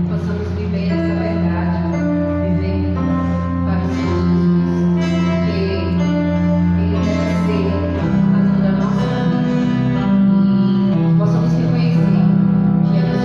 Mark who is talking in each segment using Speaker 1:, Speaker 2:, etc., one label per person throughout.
Speaker 1: Possamos viver essa verdade, viver para o Senhor Jesus, porque Ele deve ser a razão da nossa vida. E possamos reconhecer que é no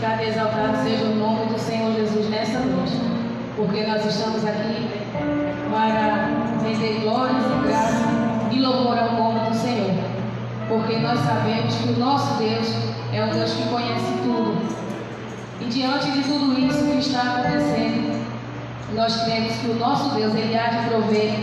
Speaker 1: glorificado e exaltado seja o nome do Senhor Jesus nessa noite, porque nós estamos aqui para render glórias e graça e louvor ao nome do Senhor, porque nós sabemos que o nosso Deus é um Deus que conhece tudo. E diante de tudo isso que está acontecendo, nós cremos que o nosso Deus, Ele há de prover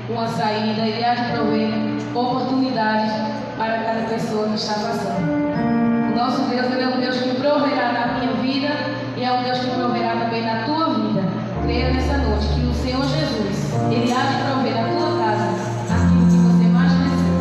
Speaker 1: uma saída, Ele há de prover oportunidades para cada pessoa que está passando. O nosso Deus, Ele é um Deus que proverá na minha vida e é um Deus que proverá também na tua vida. Creia nessa noite que o Senhor Jesus, Ele há de prover na tua casa aquilo que você mais precisa.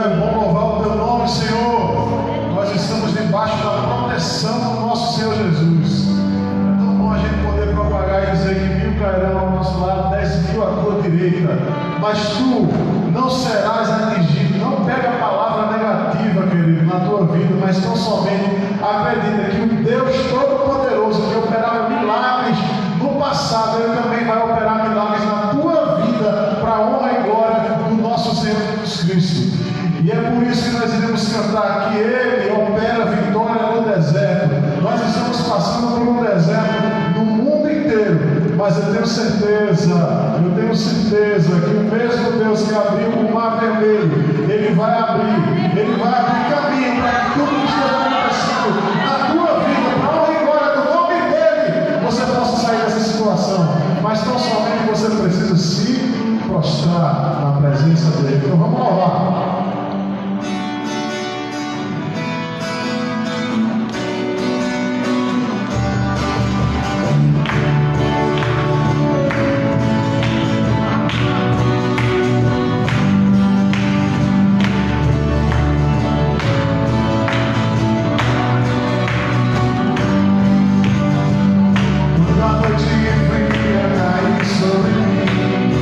Speaker 2: é bom louvar o teu nome, Senhor. Nós estamos debaixo da proteção do nosso Senhor Jesus. É tão bom a gente poder propagar e dizer que 1000 cairão ao nosso lado, 10.000 à tua direita, mas tu não serás atingido. Não pega a palavra negativa, querido, na tua vida, mas tão somente acredita que o Deus Todo-Poderoso, que operava milagres no passado, Ele também vai operar milagres na tua vida, para a honra e glória do nosso Senhor Jesus Cristo. E é por isso que nós iremos cantar que Ele opera vitória no deserto. Nós estamos passando por um deserto no mundo inteiro, mas eu tenho certeza que o mesmo Deus que abriu o mar vermelho, Ele vai abrir caminho para que tudo que esteja acontecendo na tua vida, para a honra e glória do nome dEle, você possa sair dessa situação. Mas tão somente você precisa se prostrar na presença dEle. Então vamos louvar.
Speaker 3: Sobre mim,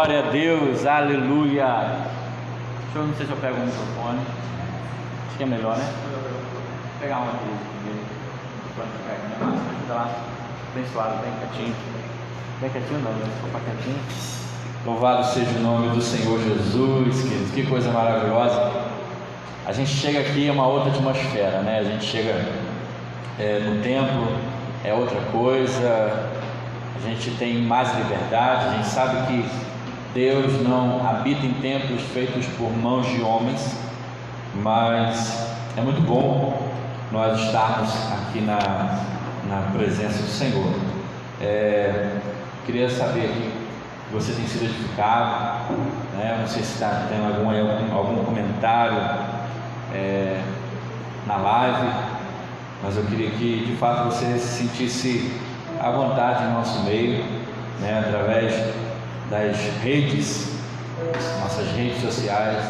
Speaker 3: Glória a Deus, aleluia. Não sei se eu pego o microfone. Acho que é melhor, né? Vou pegar uma aqui primeiro. Ajuda lá, bem suave, bem quietinho. Bem quietinho não, né? Ficou pra quietinho. Louvado seja o nome do Senhor Jesus, queridos. Que coisa maravilhosa. A gente chega aqui, é uma outra atmosfera, né? A gente chega no templo, é outra coisa. A gente tem mais liberdade. A gente sabe que Deus não habita em templos feitos por mãos de homens, mas é muito bom nós estarmos aqui na presença do Senhor. Queria saber aqui, você tem sido edificado, né? Não sei se tem algum comentário na live, mas eu queria que de fato você se sentisse à vontade em nosso meio, né? Através das redes, nossas redes sociais.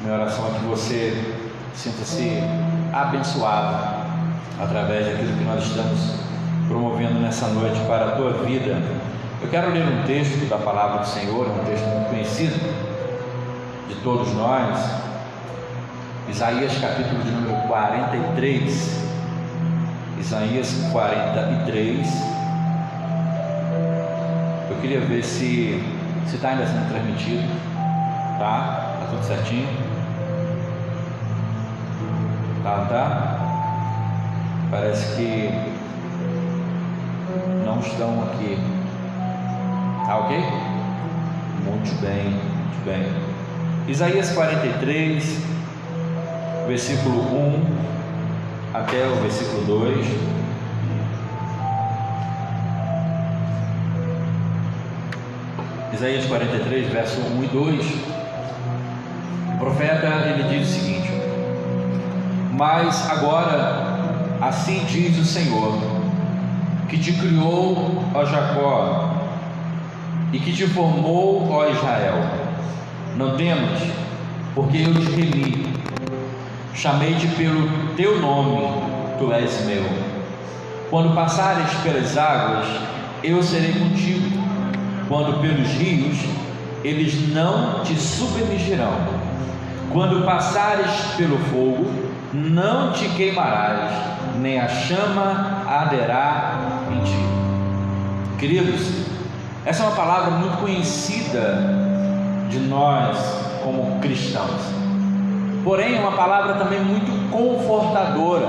Speaker 3: Minha oração é que você sinta-se abençoado através daquilo que nós estamos promovendo nessa noite para a tua vida. Eu quero ler um texto da palavra do Senhor, um texto muito conhecido de todos nós, Isaías capítulo de número 43. Isaías 43. Eu queria ver se está ainda sendo transmitido. Tá tudo certinho? Tá? Parece que não estão aqui. Tá ok? Muito bem. Isaías 43, versículo 1 até o versículo 2. Isaías 43, verso 1 e 2. O profeta, ele diz o seguinte: mas agora, assim diz o Senhor, que te criou, ó Jacó, e que te formou, ó Israel, não temas, porque eu te remi, chamei-te pelo teu nome, tu és meu. Quando passares pelas águas, eu serei contigo. Quando pelos rios, eles não te submergirão. Quando passares pelo fogo, não te queimarás, nem a chama arderá em ti. Queridos, essa é uma palavra muito conhecida de nós como cristãos, porém é uma palavra também muito confortadora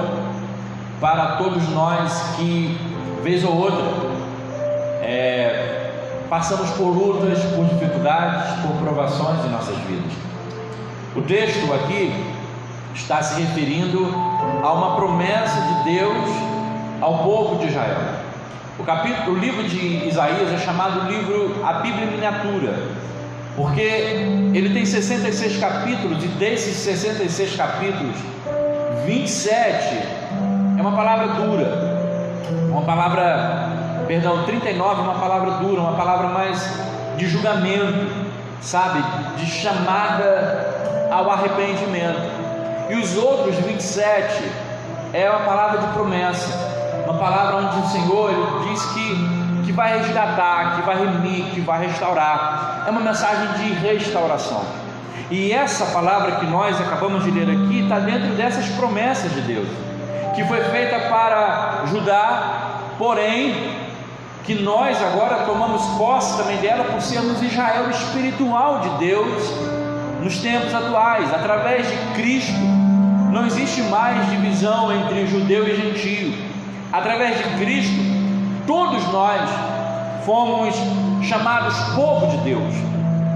Speaker 3: para todos nós que, vez ou outra, passamos por lutas, por dificuldades, por provações em nossas vidas. O texto aqui está se referindo a uma promessa de Deus ao povo de Israel. O livro de Isaías é chamado a Bíblia miniatura, porque ele tem 66 capítulos, e desses 66 capítulos, 27 é uma palavra dura, 39 é uma palavra dura, uma palavra mais de julgamento, sabe, de chamada ao arrependimento. E os outros 27 é uma palavra de promessa, uma palavra onde o Senhor ele diz que vai resgatar, que vai remir, que vai restaurar. É uma mensagem de restauração. E essa palavra que nós acabamos de ler aqui está dentro dessas promessas de Deus, que foi feita para Judá, porém que nós agora tomamos posse também dela por sermos Israel espiritual de Deus nos tempos atuais. Através de Cristo não existe mais divisão entre judeu e gentio. Através de Cristo todos nós fomos chamados povo de Deus.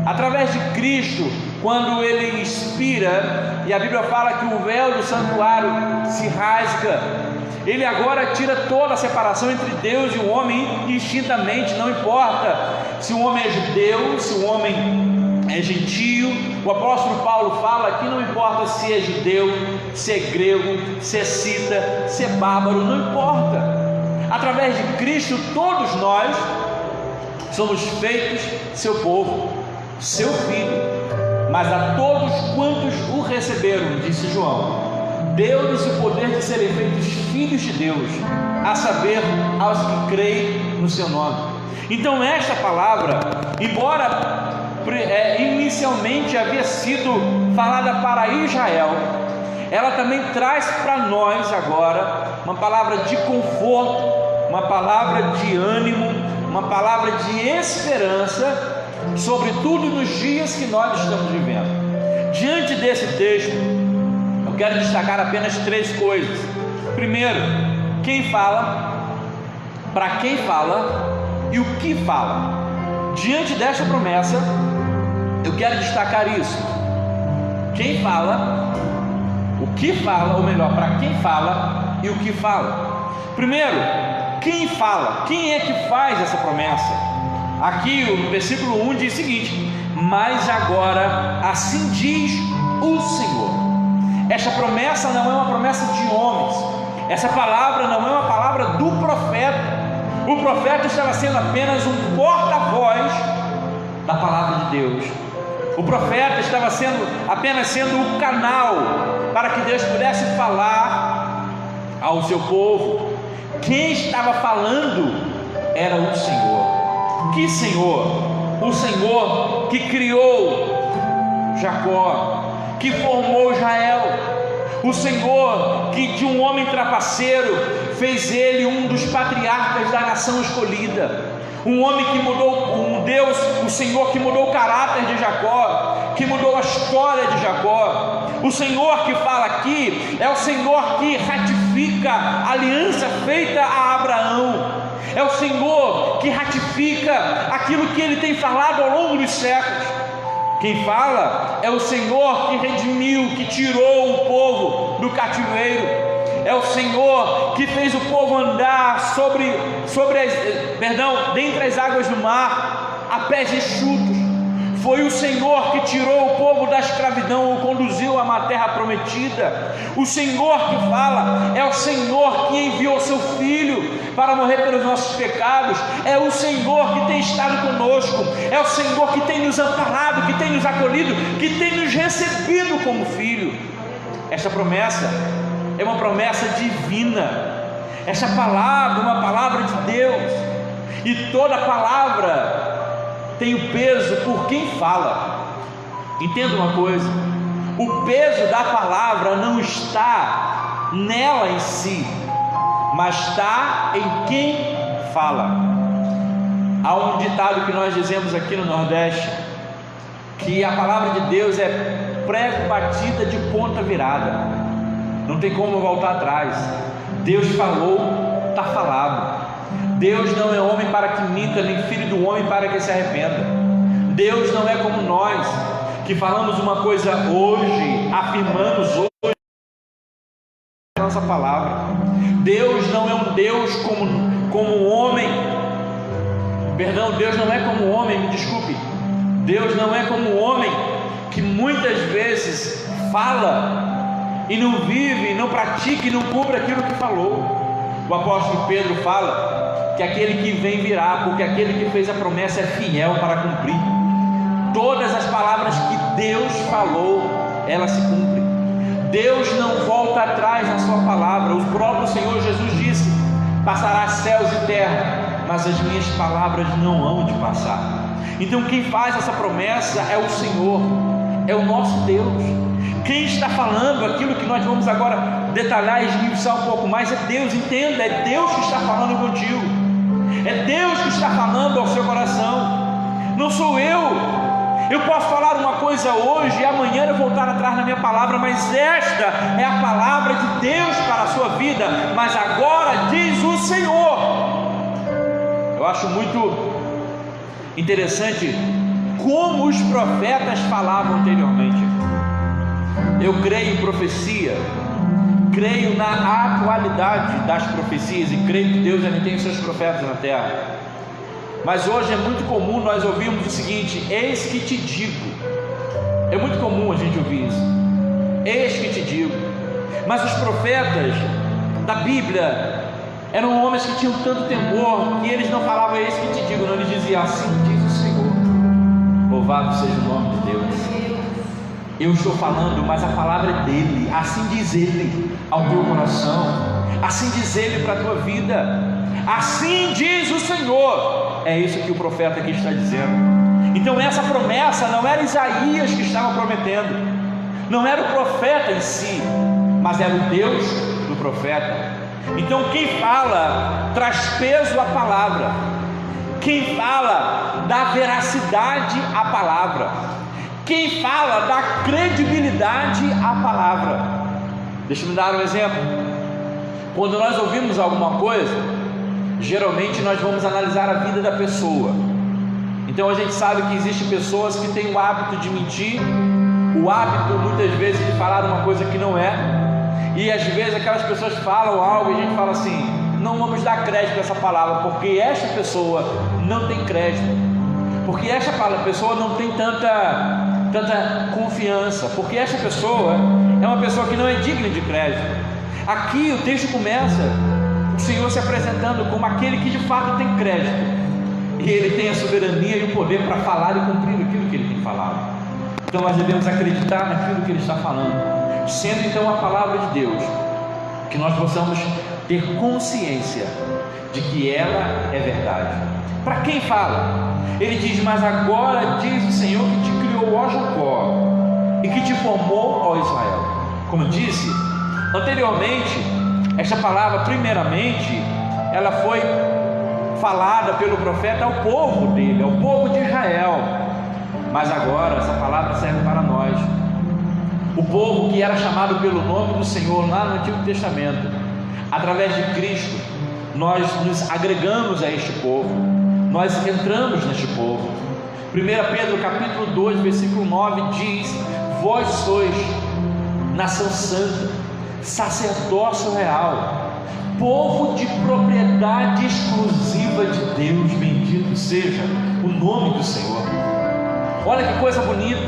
Speaker 3: Através de Cristo, quando Ele expira, e a Bíblia fala que o véu do santuário se rasga, Ele agora tira toda a separação entre Deus e o homem indistintamente. Não importa se o homem é judeu, se o homem é gentio. O apóstolo Paulo fala que não importa se é judeu, se é grego, se é cita, se é bárbaro, não importa. Através de Cristo todos nós somos feitos seu povo, seu filho. Mas a todos quantos o receberam, disse João, deu-lhes o poder de serem feitos filhos de Deus, a saber, aos que creem no seu nome. Então esta palavra, embora inicialmente havia sido falada para Israel, ela também traz para nós agora uma palavra de conforto, uma palavra de ânimo, uma palavra de esperança, sobretudo nos dias que nós estamos vivendo. Diante desse texto, eu quero destacar apenas 3 coisas. Primeiro, quem fala, para quem fala e o que fala. Diante desta promessa, eu quero destacar isso: quem fala, o que fala, ou melhor, para quem fala e o que fala. Primeiro, quem fala, quem é que faz essa promessa? Aqui o versículo 1 diz o seguinte: mas agora assim diz o Senhor. Esta promessa não é uma promessa de homens, essa palavra não é uma palavra do profeta. O profeta estava sendo apenas um porta-voz da palavra de Deus. O profeta estava apenas sendo o canal para que Deus pudesse falar ao seu povo. Quem estava falando era o Senhor. Que Senhor? O Senhor que criou Jacó, que formou Israel. O Senhor que de um homem trapaceiro fez ele um dos patriarcas da nação escolhida. Um homem que mudou, um Deus, o Senhor que mudou o caráter de Jacó, que mudou a história de Jacó. O Senhor que fala aqui é o Senhor que ratifica a aliança feita a Abraão. É o Senhor que ratifica aquilo que Ele tem falado ao longo dos séculos. Quem fala é o Senhor que redimiu, que tirou o povo do cativeiro. É o Senhor que fez o povo andar dentre as águas do mar, a pés enxutos. Foi o Senhor que tirou o povo da escravidão, o conduziu a uma terra prometida. O Senhor que fala é o Senhor que enviou seu Filho para morrer pelos nossos pecados. É o Senhor que tem estado conosco. É o Senhor que tem nos amparado, que tem nos acolhido, que tem nos recebido como filho. Esta promessa é uma promessa divina. Esta palavra é uma palavra de Deus. E toda palavra tem o peso por quem fala. Entenda uma coisa: o peso da palavra não está nela em si, mas está em quem fala. Há um ditado que nós dizemos aqui no Nordeste, que a palavra de Deus é prego batida de ponta virada, não tem como voltar atrás. Deus falou, está falado. Deus não é homem para que minta, nem filho do homem para que se arrependa. Deus não é como nós, que falamos uma coisa hoje, afirmamos hoje a nossa palavra. Deus não é um Deus como um homem. Deus não é como um homem, me desculpe. Deus não é como um homem que muitas vezes fala e não vive, não pratica e não cumpre aquilo que falou. O apóstolo Pedro fala que aquele que vem virá, porque aquele que fez a promessa é fiel para cumprir. Todas as palavras que Deus falou, elas se cumprem. Deus não volta atrás na sua palavra. O próprio Senhor Jesus disse: passará céus e terra, mas as minhas palavras não hão de passar. Então quem faz essa promessa é o Senhor, é o nosso Deus. Quem está falando aquilo que nós vamos agora detalhar e esmiuçar um pouco mais é Deus. Entenda, é Deus que está falando contigo, é Deus que está falando ao seu coração, não sou eu. Eu posso falar uma coisa hoje e amanhã eu voltar atrás na minha palavra, mas esta é a palavra de Deus para a sua vida. Mas agora diz o Senhor. Eu acho muito interessante como os profetas falavam anteriormente. Eu creio em profecia, creio na atualidade das profecias e creio que Deus ainda tem os seus profetas na terra. Mas hoje é muito comum nós ouvirmos o seguinte: eis que te digo. É muito comum a gente ouvir isso, eis que te digo. Mas os profetas da Bíblia eram homens que tinham tanto temor que eles não falavam eis que te digo, não, eles diziam assim diz o Senhor. Louvado seja o nome de Deus. Eu estou falando, mas a palavra é dele. Assim diz ele ao teu coração, assim diz ele para a tua vida. Assim diz o Senhor. É isso que o profeta aqui está dizendo. Então essa promessa não era Isaías que estava prometendo, não era o profeta em si, mas era o Deus do profeta. Então quem fala traz peso à palavra, quem fala dá veracidade à palavra, quem fala dá credibilidade à palavra. Deixa eu me dar um exemplo. Quando nós ouvimos alguma coisa, geralmente nós vamos analisar a vida da pessoa. Então a gente sabe que existem pessoas que têm o hábito de mentir, o hábito muitas vezes de falar uma coisa que não é, e às vezes aquelas pessoas falam algo e a gente fala assim: não vamos dar crédito a essa palavra, porque esta pessoa não tem crédito, porque esta pessoa não tem tanta confiança, porque esta pessoa é uma pessoa que não é digna de crédito. Aqui o texto começa o Senhor se apresentando como aquele que de fato tem crédito, e Ele tem a soberania e o poder para falar e cumprir aquilo que Ele tem falado. Então nós devemos acreditar naquilo que Ele está falando, sendo então a palavra de Deus, que nós possamos ter consciência de que ela é verdade. Para quem fala? Ele diz: mas agora diz o Senhor que te criou, ó Jacó, e que te formou, ó Israel. Como eu disse anteriormente, esta palavra primeiramente ela foi falada pelo profeta ao povo dele, ao povo de Israel, mas agora essa palavra serve para nós, o povo que era chamado pelo nome do Senhor lá no Antigo Testamento. Através de Cristo nós nos agregamos a este povo, nós entramos neste povo. 1 Pedro capítulo 2 versículo 9 diz: vós sois nação santa, sacerdócio real, povo de propriedade exclusiva de Deus, bendito seja o nome do Senhor. Olha que coisa bonita,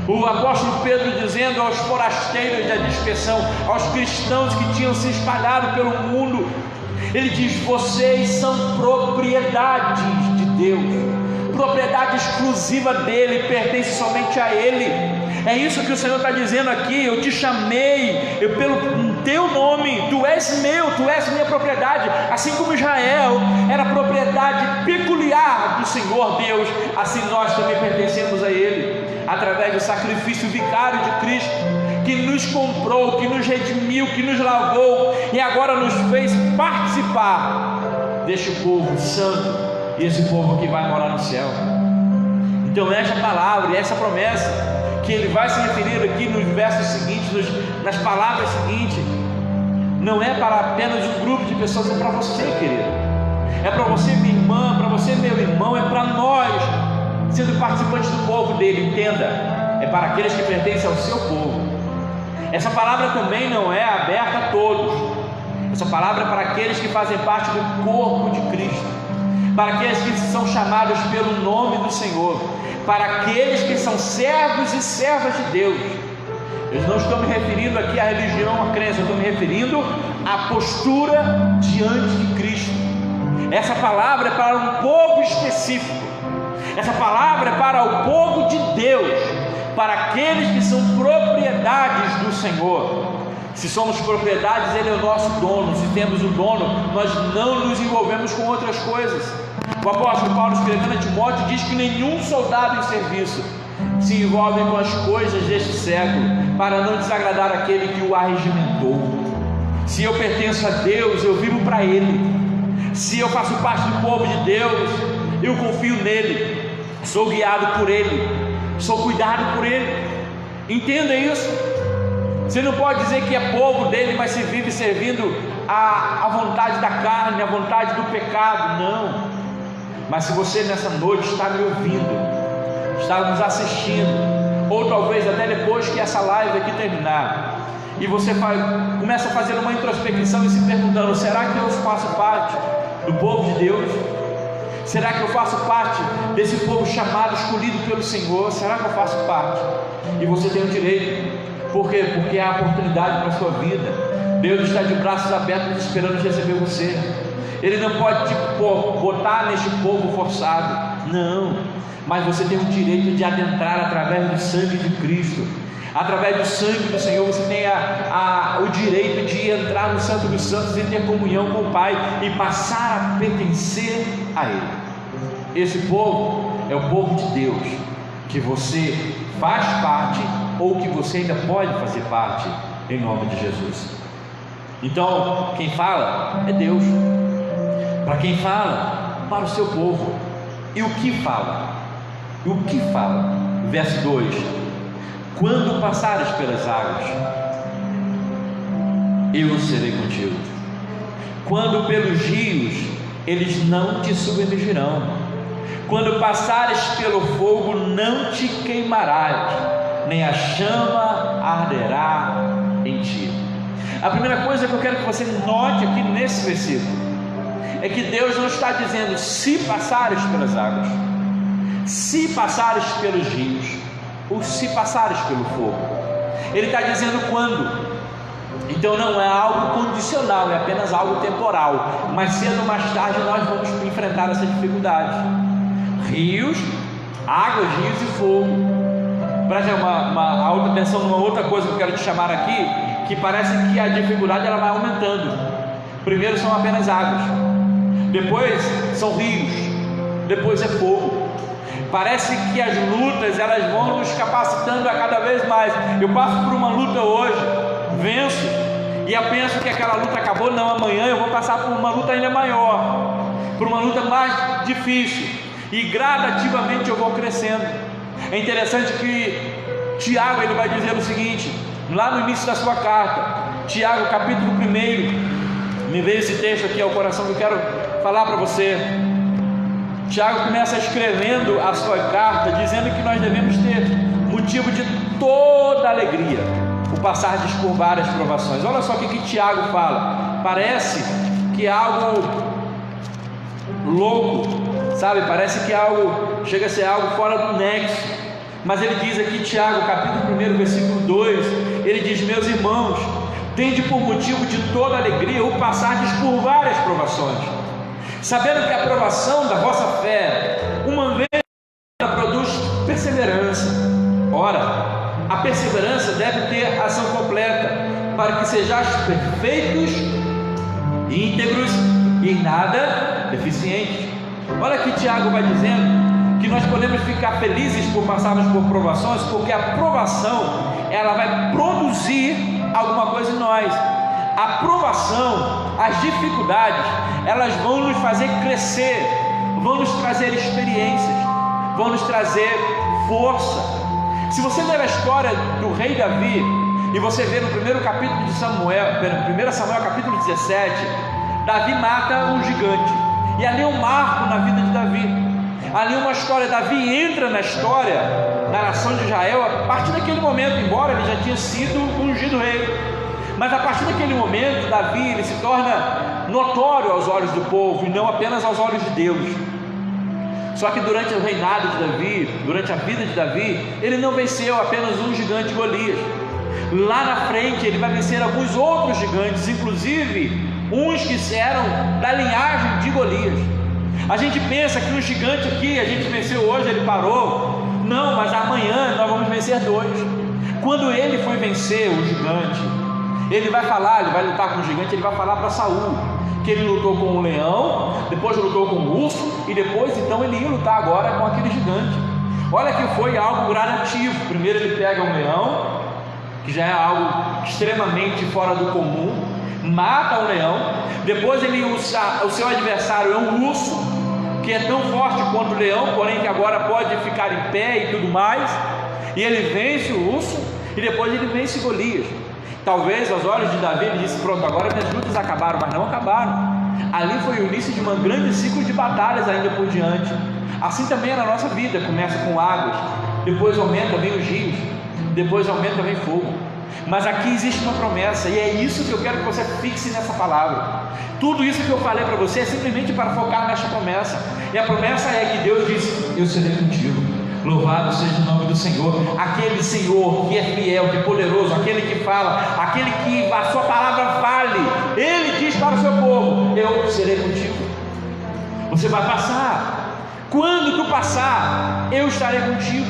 Speaker 3: o apóstolo Pedro dizendo aos forasteiros da dispersão, aos cristãos que tinham se espalhado pelo mundo, ele diz: vocês são propriedades de Deus, propriedade exclusiva dele, pertence somente a ele. É isso que o Senhor está dizendo aqui: eu te chamei pelo teu nome, tu és meu, tu és minha propriedade. Assim como Israel era propriedade peculiar do Senhor Deus, assim nós também pertencemos a Ele, através do sacrifício vicário de Cristo, que nos comprou, que nos redimiu, que nos lavou e agora nos fez participar deste povo santo, e esse povo que vai morar no céu. Então esta palavra e essa promessa que ele vai se referir aqui nos versos seguintes, nas palavras seguintes, não é para apenas um grupo de pessoas, é para você, querido, é para você, minha irmã, para você, meu irmão, é para nós, sendo participantes do povo dele. Entenda, é para aqueles que pertencem ao seu povo. Essa palavra também não é aberta a todos, essa palavra é para aqueles que fazem parte do corpo de Cristo, para aqueles que são chamados pelo nome do Senhor, para aqueles que são servos e servas de Deus. Eu não estou me referindo aqui à religião, à crença, eu estou me referindo à postura diante de Cristo. Essa palavra é para um povo específico, essa palavra é para o povo de Deus, para aqueles que são propriedades do Senhor. Se somos propriedades, Ele é o nosso dono. Se temos o dono, nós não nos envolvemos com outras coisas. O apóstolo Paulo, escrevendo a Timóteo, diz que nenhum soldado em serviço se envolve com as coisas deste século, para não desagradar aquele que o arregimentou. Se eu pertenço a Deus, eu vivo para Ele. Se eu faço parte do povo de Deus, eu confio nele, sou guiado por Ele, sou cuidado por Ele. Entenda isso. Você não pode dizer que é povo dele, mas se vive servindo a vontade da carne, a vontade do pecado. Não. Mas se você nessa noite está me ouvindo, está nos assistindo, ou talvez até depois que essa live aqui terminar, e você começa a fazer uma introspecção e se perguntando: será que eu faço parte do povo de Deus? Será que eu faço parte desse povo chamado, escolhido pelo Senhor? Será que eu faço parte? E você tem o direito. Por quê? Porque é a oportunidade para a sua vida. Deus está de braços abertos esperando receber você. Ele não pode te botar neste povo forçado, não. Mas você tem o direito de adentrar através do sangue de Cristo. Através do sangue do Senhor você tem o direito de entrar no Santo dos Santos e ter comunhão com o Pai e passar a pertencer a Ele. Esse povo é o povo de Deus, que você faz parte ou que você ainda pode fazer parte, em nome de Jesus. Então, quem fala é Deus. Para quem fala? Para o seu povo. E o que fala? E o que fala? Verso 2: quando passares pelas águas, eu serei contigo. Quando pelos rios, eles não te submergirão. Quando passares pelo fogo, não te queimarás, nem a chama arderá em ti. A primeira coisa que eu quero que você note aqui nesse versículo é que Deus não está dizendo se passares pelas águas, se passares pelos rios, ou se passares pelo fogo. Ele está dizendo quando. Então não é algo condicional, é apenas algo temporal. Mais cedo ou mais tarde nós vamos enfrentar essa dificuldade. Rios, águas, rios e fogo. Preste uma outra atenção numa outra coisa que eu quero te chamar aqui, que parece que a dificuldade ela vai aumentando. Primeiro são apenas águas, depois são rios, depois é fogo. Parece que as lutas elas vão nos capacitando a cada vez mais. Eu passo por uma luta hoje, venço, e eu penso que aquela luta acabou. Não, amanhã eu vou passar por uma luta ainda maior, por uma luta mais difícil, e gradativamente eu vou crescendo. É interessante que Tiago ele vai dizer o seguinte, lá no início da sua carta, Tiago capítulo 1, me veio esse texto aqui ao coração que eu quero falar para você. Tiago começa escrevendo a sua carta dizendo que nós devemos ter motivo de toda alegria o passar por várias provações. Olha só o que Tiago fala. Parece que é algo louco, sabe? Parece que é algo, chega a ser algo fora do nexo. Mas ele diz aqui, Tiago, capítulo 1, versículo 2, ele diz: meus irmãos, tende por motivo de toda alegria o passar por várias provações, sabendo que a provação da vossa fé, uma vez produz perseverança. Ora, a perseverança deve ter ação completa, para que sejais perfeitos, íntegros e em nada deficientes. Olha que Tiago vai dizendo que nós podemos ficar felizes por passarmos por provações, porque a provação ela vai produzir alguma coisa em nós. A provação, as dificuldades, elas vão nos fazer crescer, vão nos trazer experiências, vão nos trazer força. Se você ler a história do rei Davi, e você vê no primeiro capítulo de Samuel, 1 Samuel capítulo 17, Davi mata um gigante, e ali é um marco na vida de Davi. Ali uma história, Davi entra na história, na nação de Israel, a partir daquele momento, embora ele já tinha sido ungido rei, mas a partir daquele momento, Davi ele se torna notório aos olhos do povo, e não apenas aos olhos de Deus. Só que durante o reinado de Davi, durante a vida de Davi, ele não venceu apenas um gigante, Golias. Lá na frente ele vai vencer alguns outros gigantes, inclusive uns que eram da linhagem de Golias. A gente pensa que o gigante aqui, a gente venceu hoje, ele parou. Não, mas amanhã nós vamos vencer dois. Quando ele foi vencer o gigante, ele vai falar, ele vai lutar com o gigante, ele vai falar para Saul que ele lutou com o leão, depois lutou com o urso, e depois então ele ia lutar agora com aquele gigante. Olha que foi algo gradativo. Primeiro ele pega um leão, que já é algo extremamente fora do comum, mata o leão. Depois ele usa, o seu adversário é um urso, que é tão forte quanto o leão, porém que agora pode ficar em pé e tudo mais, e ele vence o urso, e depois ele vence Golias. Talvez aos olhos de Davi ele disse: pronto, agora minhas lutas acabaram, mas não acabaram. Ali foi o início de um grande ciclo de batalhas ainda por diante. Assim também é na nossa vida, começa com águas, depois aumenta, vem os rios, depois aumenta, vem fogo. Mas aqui existe uma promessa, e é isso que eu quero que você fixe nessa palavra. Tudo isso que eu falei para você é simplesmente para focar nesta promessa. E a promessa é que Deus diz: eu serei contigo. Louvado seja o nome do Senhor. Aquele Senhor que é fiel, que é poderoso, aquele que fala, aquele que a sua palavra vale, ele diz para o seu povo: eu serei contigo. Você vai passar. Quando tu passar, eu estarei contigo.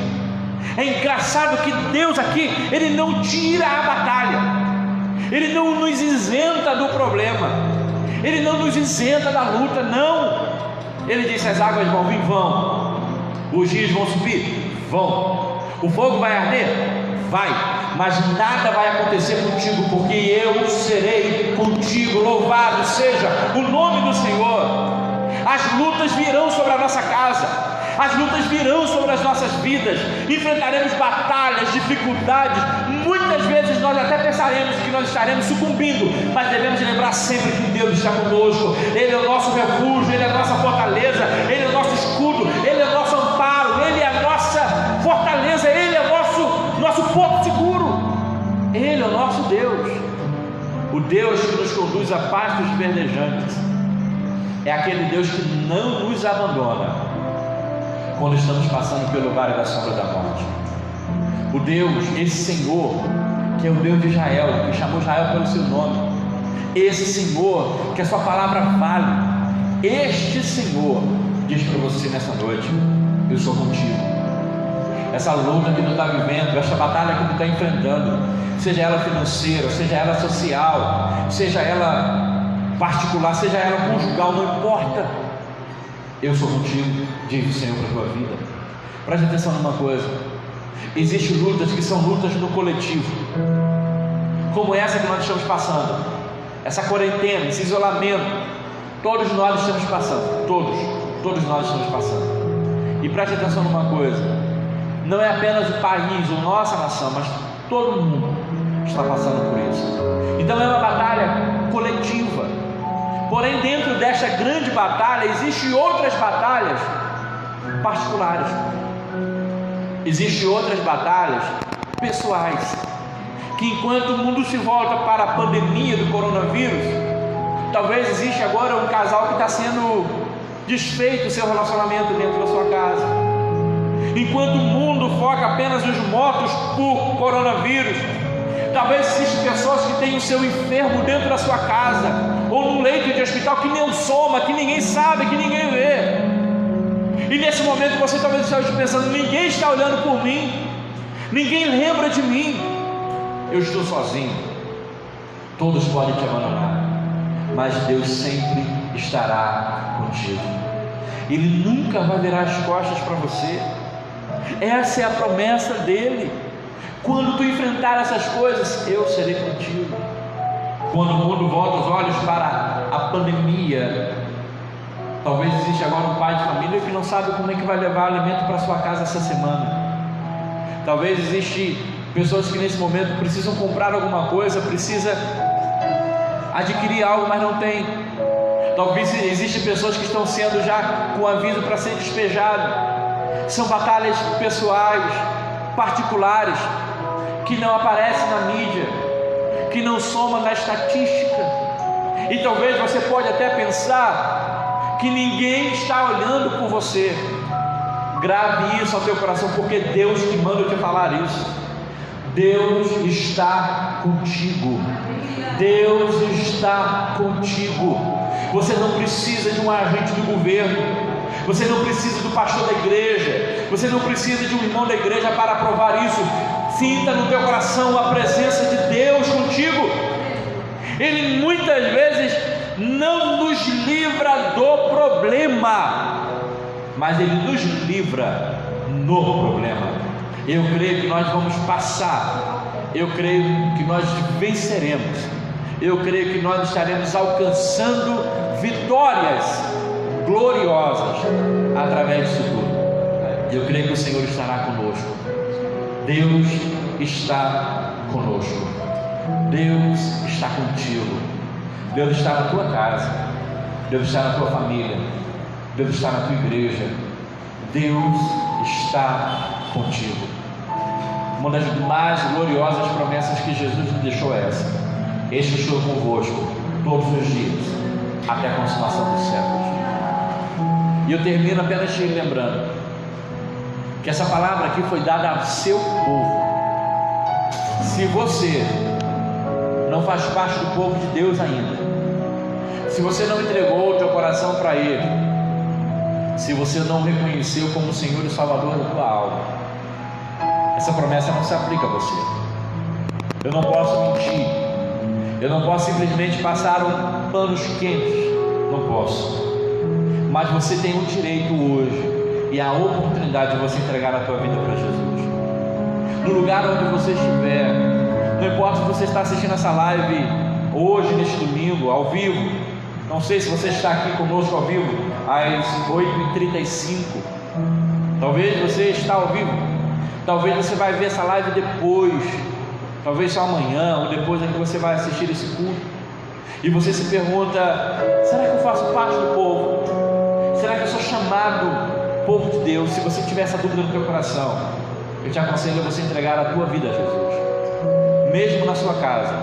Speaker 3: É engraçado que Deus aqui, ele não tira a batalha, ele não nos isenta do problema, ele não nos isenta da luta, não. Ele disse: as águas vão vir, vão, Os rios vão subir? Vão. O fogo vai arder? Vai. Mas nada vai acontecer contigo, porque eu serei contigo. Louvado seja o nome do Senhor. As lutas virão sobre a nossa casa, as lutas virão sobre as nossas vidas, enfrentaremos batalhas, dificuldades. Muitas vezes nós até pensaremos que nós estaremos sucumbindo, mas devemos lembrar sempre que Deus está conosco. Ele é o nosso refúgio, Ele é a nossa fortaleza, Ele é o nosso escudo, Ele é o nosso amparo, Ele é a nossa fortaleza, Ele é o nosso porto seguro. Ele é o nosso Deus, o Deus que nos conduz a pastos verdejantes. É aquele Deus que não nos abandona quando estamos passando pelo vale da sombra da morte. O Deus, esse Senhor, que é o Deus de Israel, que chamou Israel pelo seu nome, esse Senhor, que a sua palavra vale, este Senhor diz para você nessa noite: eu sou contigo. Essa luta que tu está vivendo, essa batalha que tu está enfrentando, seja ela financeira, seja ela social, seja ela particular, seja ela conjugal, não importa, eu sou contigo, diz o Senhor para a tua vida. Preste atenção numa coisa: existem lutas que são lutas no coletivo, como essa que nós estamos passando, essa quarentena, esse isolamento, todos nós estamos passando, todos nós estamos passando. E preste atenção numa coisa: não é apenas o país ou nossa nação, mas todo mundo está passando por isso. Então é uma batalha coletiva. Porém, dentro desta grande batalha, existem outras batalhas particulares. Existem outras batalhas pessoais, que enquanto o mundo se volta para a pandemia do coronavírus, talvez existe agora um casal que está sendo desfeito o seu relacionamento dentro da sua casa. Enquanto o mundo foca apenas nos mortos por coronavírus, talvez existam pessoas que têm o seu enfermo dentro da sua casa, ou num leito de hospital que nem soma, que ninguém sabe, que ninguém vê. E nesse momento você talvez esteja pensando: ninguém está olhando por mim, ninguém lembra de mim, eu estou sozinho. Todos podem te abandonar, mas Deus sempre estará contigo. Ele nunca vai virar as costas para você. Essa é a promessa dele. Quando tu enfrentar essas coisas, eu serei contigo. Quando o mundo volta os olhos para a pandemia, talvez exista agora um pai de família que não sabe como é que vai levar alimento para sua casa essa semana. Talvez existam pessoas que nesse momento precisam comprar alguma coisa, precisa adquirir algo, mas não tem. Talvez existam pessoas que estão sendo já com aviso para ser despejado. São batalhas pessoais, particulares, que não aparecem na mídia, que não somam na estatística. E talvez você pode até pensar que ninguém está olhando por você. Grave isso ao teu coração, porque Deus te manda te falar isso. Deus está contigo. Deus está contigo. Você não precisa de um agente do governo, você não precisa do pastor da igreja, você não precisa de um irmão da igreja para provar isso. Sinta no teu coração a presença de Deus contigo. Ele muitas vezes não nos livra do problema, mas Ele nos livra no problema. Eu creio que nós vamos passar, eu creio que nós venceremos, eu creio que nós estaremos alcançando vitórias gloriosas através disso tudo. Eu creio que o Senhor estará conosco. Deus está conosco. Deus está contigo. Deus está na tua casa. Deus está na tua família. Deus está na tua igreja. Deus está contigo. Uma das mais gloriosas promessas que Jesus nos deixou é essa: eis que estou convosco todos os dias, até a consumação dos séculos. E eu termino apenas te lembrando que essa palavra aqui foi dada ao seu povo. Se você não faz parte do povo de Deus ainda, se você não entregou o teu coração para Ele, se você não reconheceu como Senhor e Salvador da tua alma, essa promessa não se aplica a você. Eu não posso mentir, eu não posso simplesmente passar panos quentes, não posso. Mas você tem o direito hoje e a oportunidade de você entregar a tua vida para Jesus. No lugar onde você estiver, não importa se você está assistindo essa live hoje, neste domingo, ao vivo, não sei se você está aqui conosco ao vivo às 8h35, talvez você está ao vivo, talvez você vai ver essa live depois, talvez só amanhã ou depois é que você vai assistir esse culto, e você se pergunta: será que eu faço parte do povo? Será que eu sou chamado povo de Deus? Se você tiver essa dúvida no teu coração, eu te aconselho a você entregar a tua vida a Jesus. Mesmo na sua casa,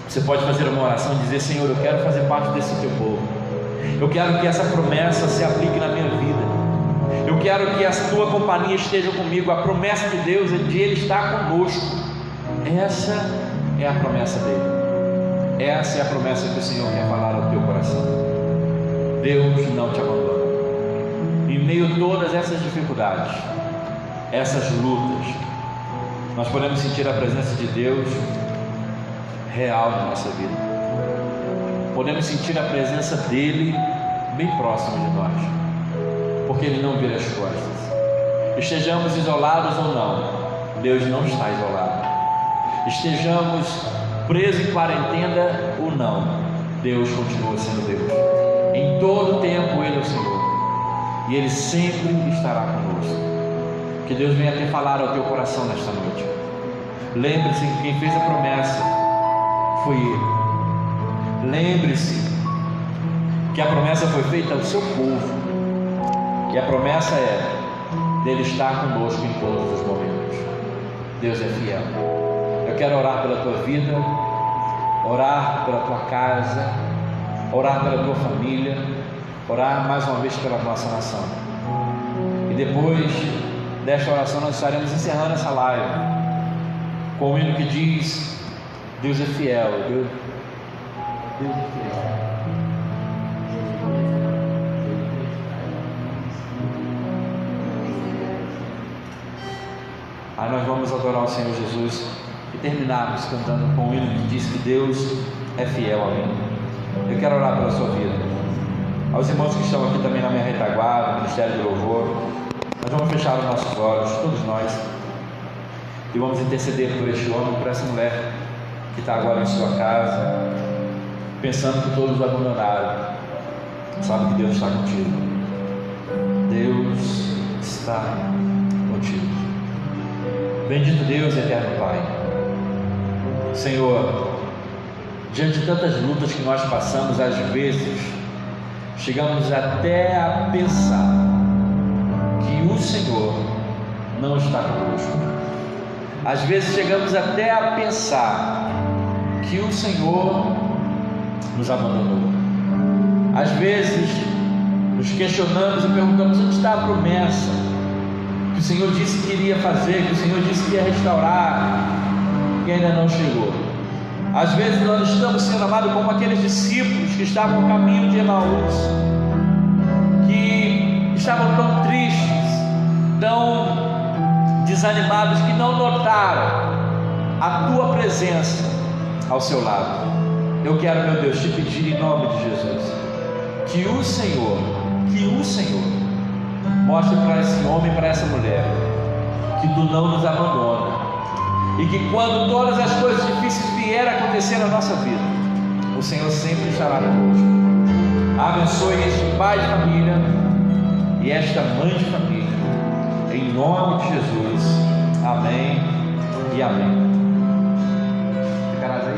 Speaker 3: você pode fazer uma oração e dizer: Senhor, eu quero fazer parte desse teu povo, eu quero que essa promessa se aplique na minha vida, eu quero que a tua companhia esteja comigo. A promessa de Deus é de Ele estar conosco. Essa é a promessa dele, essa é a promessa que o Senhor quer falar ao teu coração. Deus não te abandona. Em meio a todas essas dificuldades, essas lutas, nós podemos sentir a presença de Deus real na nossa vida. Podemos sentir a presença dele bem próximo de nós, porque ele não vira as costas. Estejamos isolados ou não, Deus não está isolado. Estejamos presos em quarentena ou não, Deus continua sendo Deus. Em todo tempo ele é o Senhor, e ele sempre estará conosco. Que Deus venha te falar ao teu coração nesta noite. Lembre-se que quem fez a promessa foi Ele. Lembre-se que a promessa foi feita ao seu povo, e a promessa é dele estar conosco em todos os momentos. Deus é fiel. Eu quero orar pela tua vida, orar pela tua casa, orar pela tua família, orar mais uma vez pela nossa nação. E depois desta oração nós estaremos encerrando essa live com o hino que diz: Deus é fiel, Deus é fiel. Aí nós vamos adorar o Senhor Jesus e terminarmos cantando com o hino que diz que Deus é fiel a mim. Eu quero orar pela sua vida. Aos irmãos que estão aqui também na minha retaguarda, no Ministério do Louvor, nós vamos fechar os nossos olhos, todos nós, e vamos interceder por este homem, por essa mulher que está agora em sua casa, pensando que todos o abandonaram. Sabe que Deus está contigo. Deus está contigo. Bendito Deus, eterno Pai. Senhor, diante de tantas lutas que nós passamos, às vezes chegamos até a pensar que o Senhor não está conosco. Às vezes chegamos até a pensar que o Senhor nos abandonou. Às vezes nos questionamos e perguntamos: onde está a promessa que o Senhor disse que iria fazer, que o Senhor disse que ia restaurar, que ainda não chegou? Às vezes nós estamos sendo amados como aqueles discípulos que estavam no caminho de Emaús, que estavam tão tristes, tão desanimados, que não notaram a tua presença ao seu lado. Eu quero, meu Deus, te pedir em nome de Jesus, que o Senhor mostre para esse homem e para essa mulher que tu não nos abandona, e que quando todas as coisas difíceis vierem a acontecer na nossa vida, o Senhor sempre estará conosco. Abençoe este pai de família e esta mãe de família, em nome de Jesus. Amém e amém. Ficarás aí?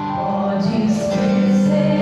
Speaker 4: Podes esquecer.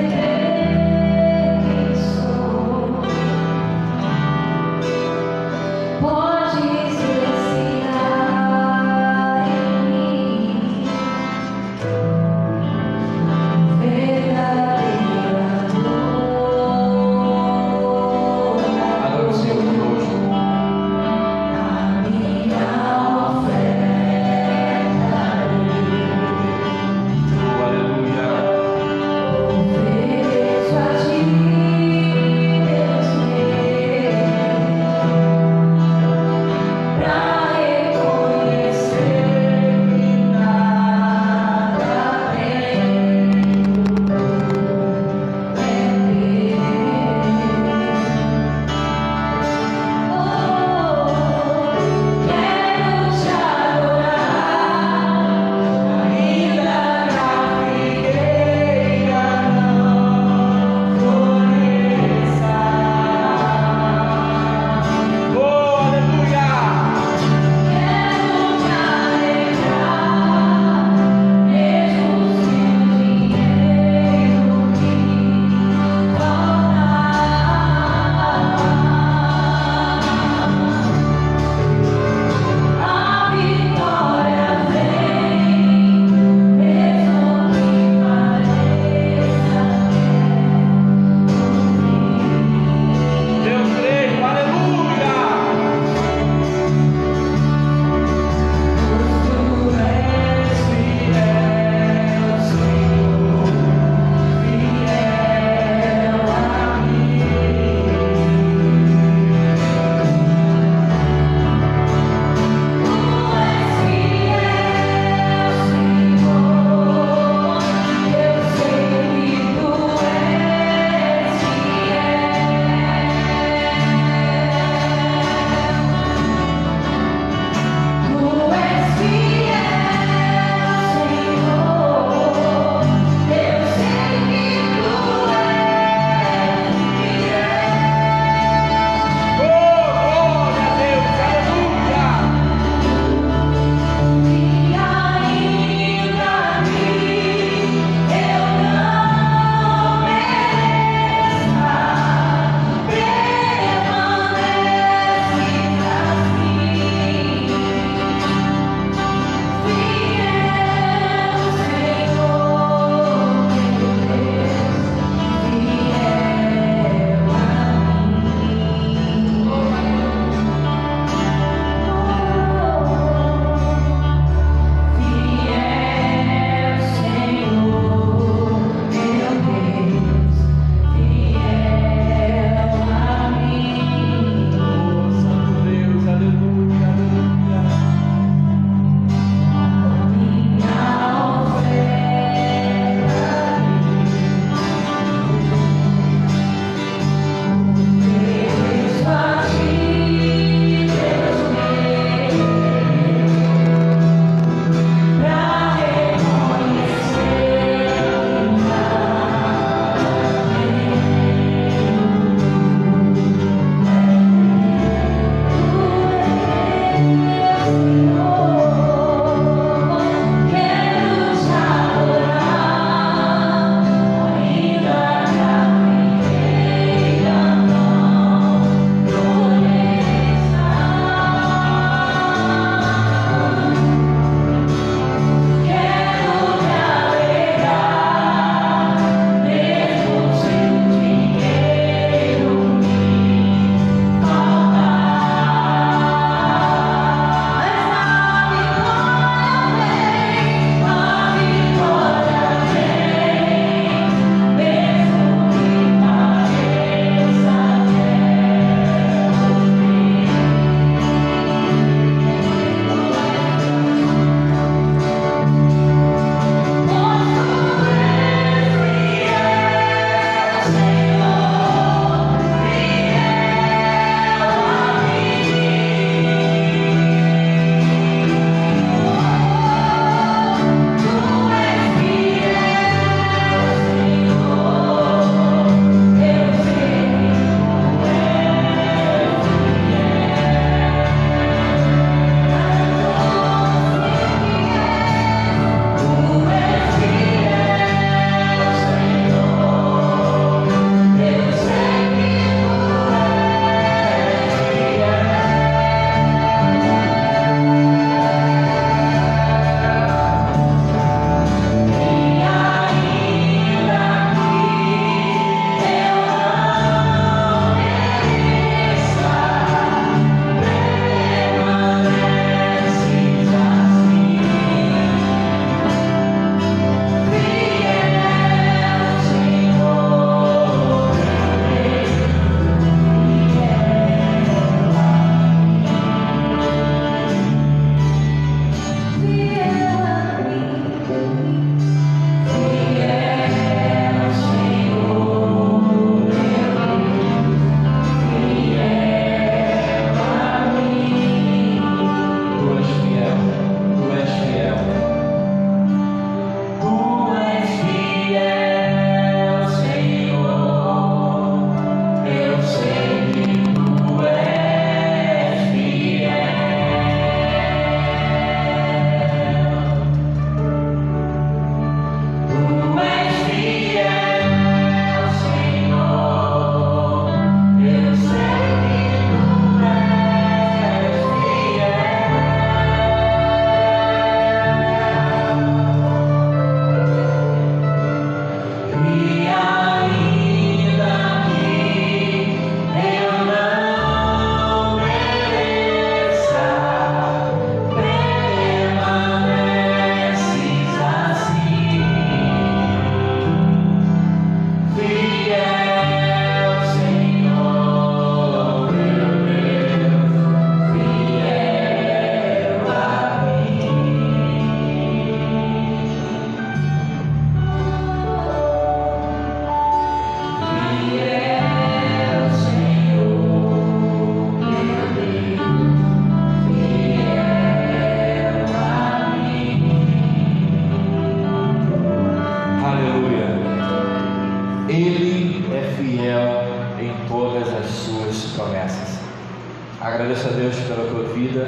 Speaker 3: Agradeço a Deus pela tua vida,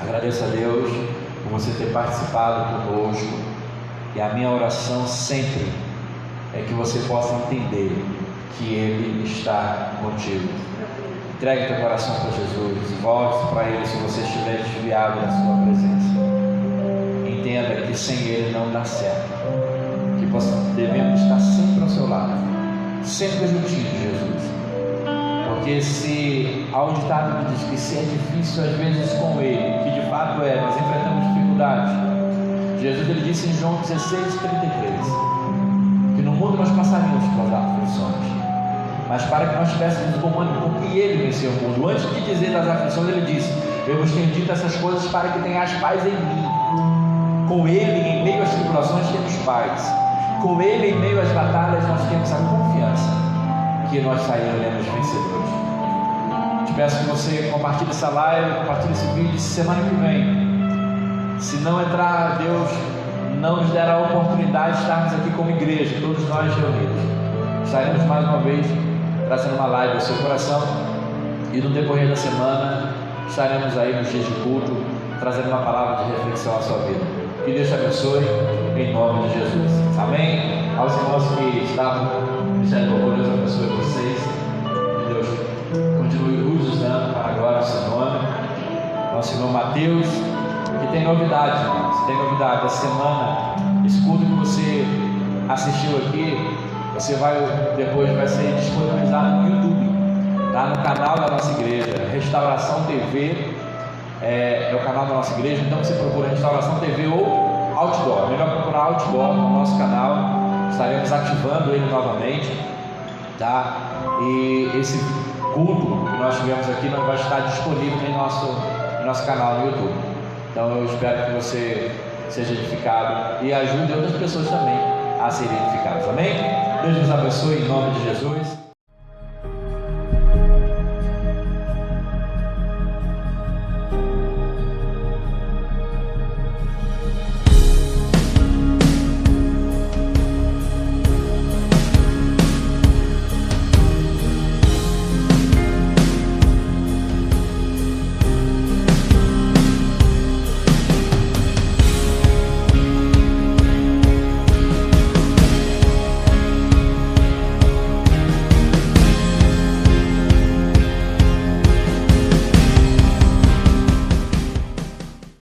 Speaker 3: agradeço a Deus por você ter participado conosco, e a minha oração sempre é que você possa entender que Ele está contigo. Entregue teu coração para Jesus, volte para Ele se você estiver desviado da sua presença. Entenda que sem Ele não dá certo, que devemos estar sempre ao seu lado, sempre juntinho de Jesus. Porque se há um ditado que diz que se é difícil às vezes com Ele, que de fato nós enfrentamos dificuldades. Jesus ele disse em João 16:33 que no mundo nós passaríamos pelas aflições, mas para que nós tivéssemos bom ânimo, porque Ele venceu o mundo. Antes de dizer das aflições, Ele disse: eu vos tenho dito essas coisas para que tenhais paz em mim. Com Ele em meio às tribulações temos paz, com Ele em meio às batalhas nós temos a confiança que nós sairemos vencedores. Te peço que você compartilhe essa live, compartilhe esse vídeo. Semana que vem, se não entrar, Deus não nos dará a oportunidade de estarmos aqui como igreja, todos nós reunidos. Estaremos mais uma vez trazendo uma live ao seu coração, e no decorrer da semana estaremos aí nos dias de culto trazendo uma palavra de reflexão à sua vida. Que Deus te abençoe em nome de Jesus. Amém? Aos irmãos que estavam deixando o Deus abençoe vocês. Que Deus continue os usando para a glória do seu nome. Nosso irmão Mateus, que tem novidade, irmãos. Tem novidade. Essa semana, esse culto que você assistiu aqui, depois vai ser disponibilizado no YouTube, tá? No canal da nossa igreja, Restauração TV. É o canal da nossa igreja. Então você procura Restauração TV ou Outdoor. Melhor procurar Outdoor no nosso canal. Estaremos ativando ele novamente, tá? E esse culto que nós tivemos aqui não vai estar disponível em nosso canal no YouTube. Então eu espero que você seja edificado e ajude outras pessoas também a serem edificadas. Amém? Deus nos abençoe em nome de Jesus.